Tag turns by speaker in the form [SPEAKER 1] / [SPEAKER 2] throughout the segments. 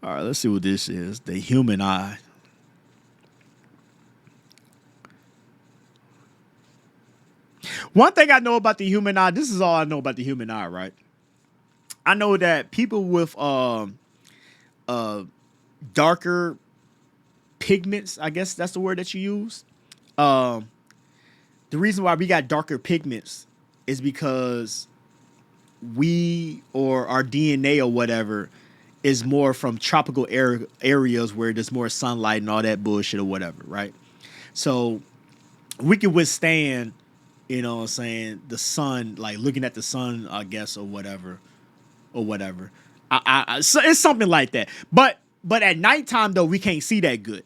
[SPEAKER 1] All right, let's see what this is. The human eye. One thing I know about the human eye, this is all I know about the human eye, right? I know that people with darker pigments, I guess that's the word that you use. Um, the reason why we got darker pigments is because we or our DNA or whatever is more from tropical areas where there's more sunlight and all that bullshit or whatever, right? So we can withstand, you know what I'm saying, the sun, like looking at the sun, I guess, or whatever, or whatever. So it's something like that. But at nighttime though, we can't see that good.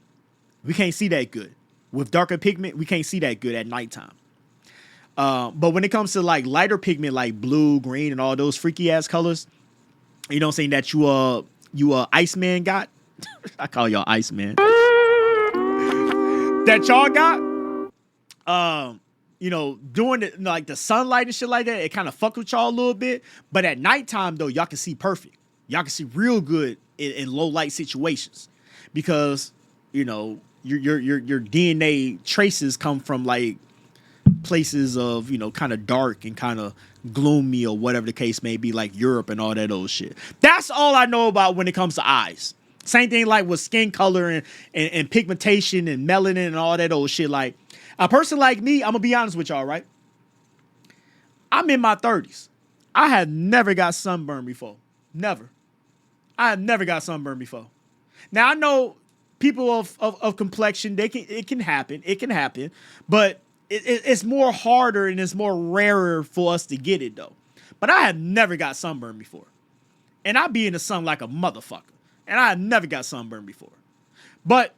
[SPEAKER 1] We can't see that good. With darker pigment, we can't see that good at nighttime. But when it comes to like lighter pigment, like blue, green, and all those freaky ass colors, you know what I'm saying, that you Iceman got. I call y'all Iceman. That y'all got. You know, doing it like the sunlight and shit like that, it kind of fuck with y'all a little bit. But at nighttime though, y'all can see perfect. Y'all can see real good in low light situations, because you know your DNA traces come from like places of, you know, kind of dark and kind of gloomy or whatever the case may be, like Europe and all that old shit. That's all I know about when it comes to eyes. Same thing like with skin color and pigmentation and melanin and all that old shit. Like a person like me, I'm gonna be honest with y'all, right? I'm in my 30s. I have never got sunburned before. Never. I have never got sunburned before. Now I know people of complexion, it can happen. It can happen, but it's more harder and it's more rarer for us to get it though. But I have never got sunburned before. And I be in the sun like a motherfucker. And I have never got sunburned before. But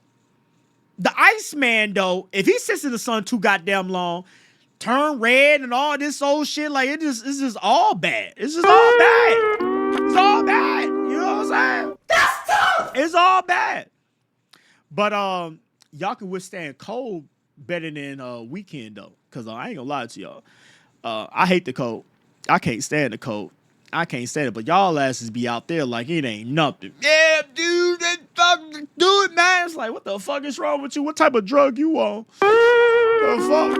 [SPEAKER 1] the Iceman though, if he sits in the sun too goddamn long, turn red and all this old shit, like it's just all bad. It's just all bad. It's all bad. You know what I'm saying? That's tough. It's all bad. But y'all can withstand cold better than weekend though, cause I ain't gonna lie to y'all. I hate the cold. I can't stand the cold. I can't stand it. But y'all asses be out there like it ain't nothing. Yeah, dude, that fucking do it, man. It's like, what the fuck is wrong with you? What type of drug you on? The fuck?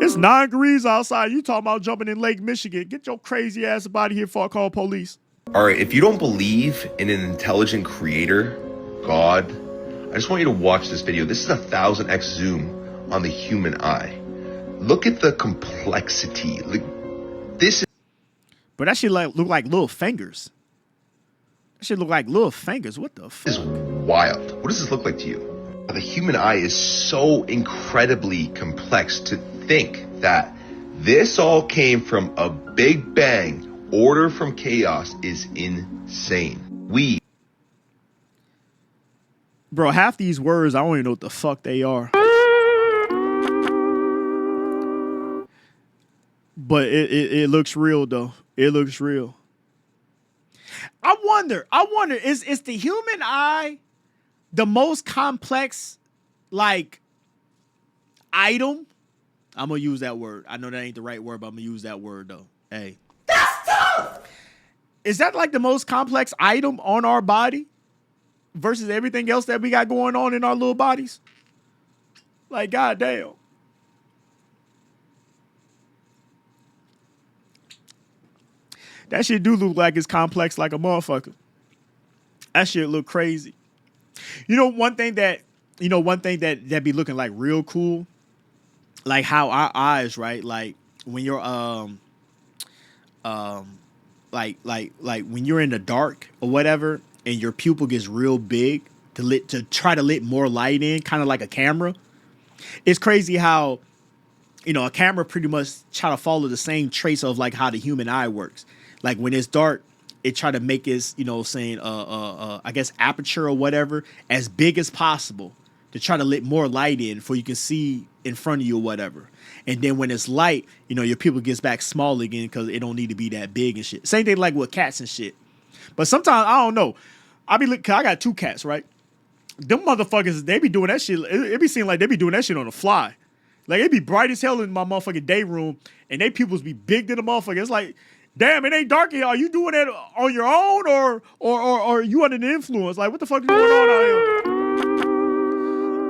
[SPEAKER 1] It's 9 degrees outside. You talking about jumping in Lake Michigan? Get your crazy ass about here before I call police.
[SPEAKER 2] All right, if you don't believe in an intelligent creator, God, I just want you to watch this video. This is a 1000x zoom on the human eye. Look at the complexity. This is...
[SPEAKER 1] But that shit look like little fingers. That shit look like little fingers. What the fuck?
[SPEAKER 2] This is wild. What does this look like to you? The human eye is so incredibly complex. To think that this all came from a big bang, order from chaos, is insane.
[SPEAKER 1] Bro, half these words, I don't even know what the fuck they are. But it looks real though. It looks real. I wonder, is the human eye the most complex, like, item? I'm gonna use that word. I know that ain't the right word, but I'm gonna use that word though. Hey. That's tough! Is that like the most complex item on our body versus everything else that we got going on in our little bodies? Like, goddamn. That shit do look like it's complex like a motherfucker. That shit look crazy. You know, one thing that be looking like real cool, like how our eyes, right? Like when you're like when you're in the dark or whatever, and your pupil gets real big to try to let more light in, kind of like a camera. It's crazy how, you know, a camera pretty much try to follow the same trace of like how the human eye works. Like when it's dark, it try to make its, you know, saying I guess aperture or whatever as big as possible to try to let more light in for you can see in front of you or whatever. And then when it's light, you know, your pupil gets back small again because it don't need to be that big and shit. Same thing like with cats and shit. But sometimes I don't know. I got 2 cats, right? Them motherfuckers, they be doing that shit. It be seeming like they be doing that shit on the fly. Like it be bright as hell in my motherfucking day room, and they pupils be big to the motherfucker. damn, it ain't dark here. Are you doing that on your own or you under the influence? Like, what the fuck is going on out here?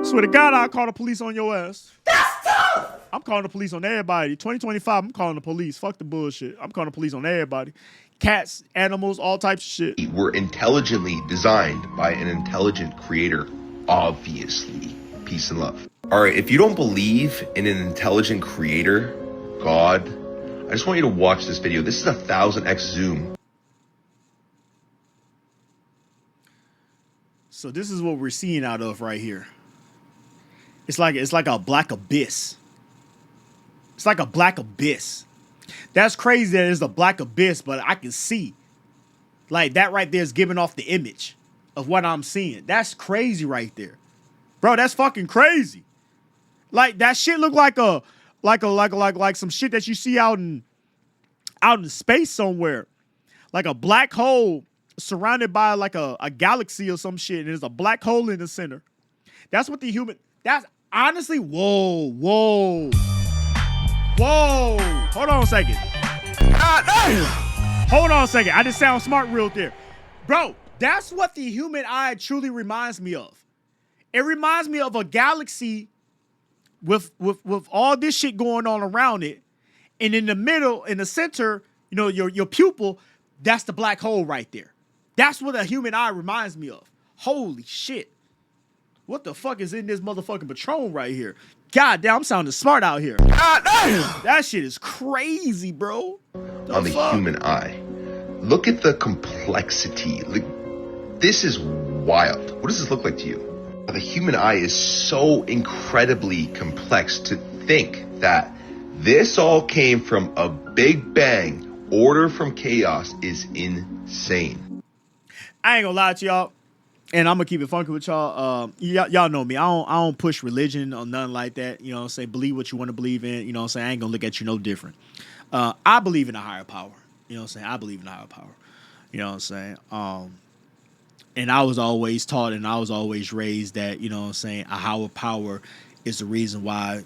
[SPEAKER 1] Swear to God, I'll call the police on your ass. That's tough! I'm calling the police on everybody. 2025, I'm calling the police. Fuck the bullshit. I'm calling the police on everybody. Cats, animals, all types of shit.
[SPEAKER 2] We're intelligently designed by an intelligent creator, obviously. Peace and love. All right, if you don't believe in an intelligent creator, God, I just want you to watch this video. This is 1000x zoom.
[SPEAKER 1] So this is what we're seeing out of right here. It's like a black abyss. It's like a black abyss. That's crazy that it's a black abyss, but I can see. Like, that right there is giving off the image of what I'm seeing. That's crazy right there. Bro, that's fucking crazy. Like, that shit look like some shit that you see out in space somewhere. Like a black hole surrounded by like a galaxy or some shit, and there's a black hole in the center. That's what the human, that's honestly, whoa. Hold on a second. Hold on a second. I just sound smart real there. Bro, that's what the human eye truly reminds me of. It reminds me of a galaxy with all this shit going on around it. And in the middle, in the center, you know, your pupil, that's the black hole right there. That's what a human eye reminds me of. Holy shit. What the fuck is in this motherfucking Patron right here? God damn, I'm sounding smart out here. God damn. That shit is crazy, bro.
[SPEAKER 2] On the human eye. Look at the complexity. Like, this is wild. What does this look like to you? The human eye is so incredibly complex. To think that this all came from a big bang, order from chaos, is insane.
[SPEAKER 1] I ain't gonna lie to y'all, and I'm gonna keep it funky with y'all. Y'all know me. I don't push religion or nothing like that. You know what I'm saying? Believe what you want to believe in. You know what I'm saying? I ain't gonna look at you no different. I believe in a higher power. You know what I'm saying? I believe in a higher power. You know what I'm saying? And I was always taught and I was always raised that, you know what I'm saying, a higher power is the reason why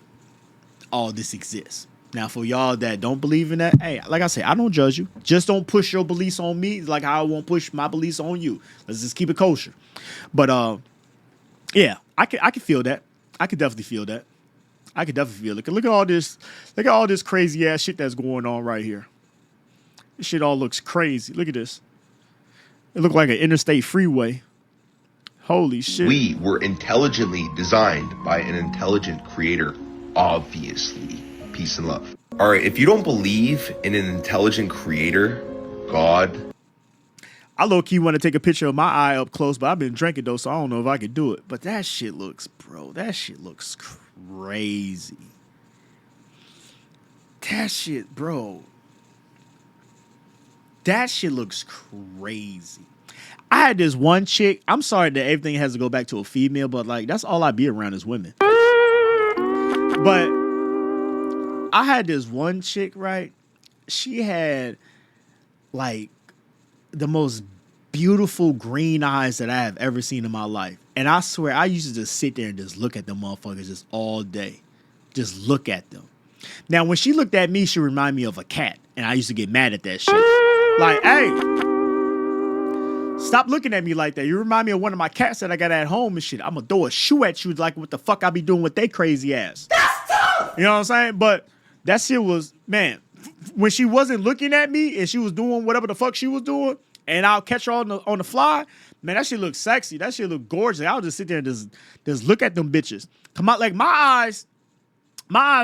[SPEAKER 1] all this exists. Now, for y'all that don't believe in that, hey, like I say, I don't judge you. Just don't push your beliefs on me like how I won't push my beliefs on you. Let's just keep it kosher. But, yeah, I can feel that. I can definitely feel that. I can definitely feel it. Look at all this crazy ass shit that's going on right here. This shit all looks crazy. Look at this. It looked like an interstate freeway. Holy shit.
[SPEAKER 2] We were intelligently designed by an intelligent creator, obviously. Peace and love. All right, if you don't believe in an intelligent creator, God.
[SPEAKER 1] I low-key want to take a picture of my eye up close, but I've been drinking, though, so I don't know if I can do it. But that shit looks, bro, that shit looks crazy. That shit, bro. That shit looks crazy. I had this one chick. I'm sorry that everything has to go back to a female, but like that's all I be around is women. But I had this one chick, right? She had like the most beautiful green eyes that I have ever seen in my life. And I swear I used to just sit there and just look at them motherfuckers just all day. Just look at them. Now, when she looked at me, she reminded me of a cat. And I used to get mad at that shit. Like, hey, stop looking at me like that. You remind me of one of my cats that I got at home and shit. I'm gonna throw a shoe at you like what the fuck I be doing with they crazy ass. That's tough! You know what I'm saying? But that shit was, man, when she wasn't looking at me and she was doing whatever the fuck she was doing, and I'll catch her on the fly, man, that shit looked sexy. That shit looked gorgeous. I'll just sit there and just look at them bitches. Come out, like my eyes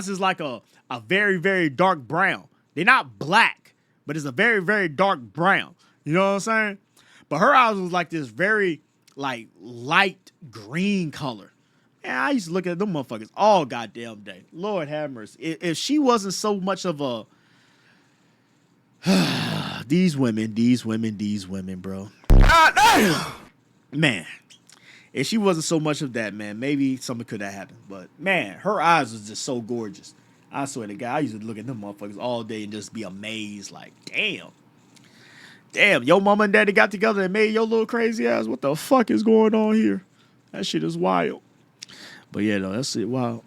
[SPEAKER 1] is like a very, very dark brown. They're not black, but it's a very, very dark brown. You know what I'm saying? But her eyes was like this very, like, light green color. Man, I used to look at them motherfuckers all goddamn day. Lord have mercy. If she wasn't so much of a... These women, bro. Man, if she wasn't so much of that, man, maybe something could have happened. But, man, her eyes was just so gorgeous. I swear to God, I used to look at them motherfuckers all day and just be amazed, like, damn. Damn, your mama and daddy got together and made your little crazy ass. What the fuck is going on here? That shit is wild. But yeah, though, that's it. Wow.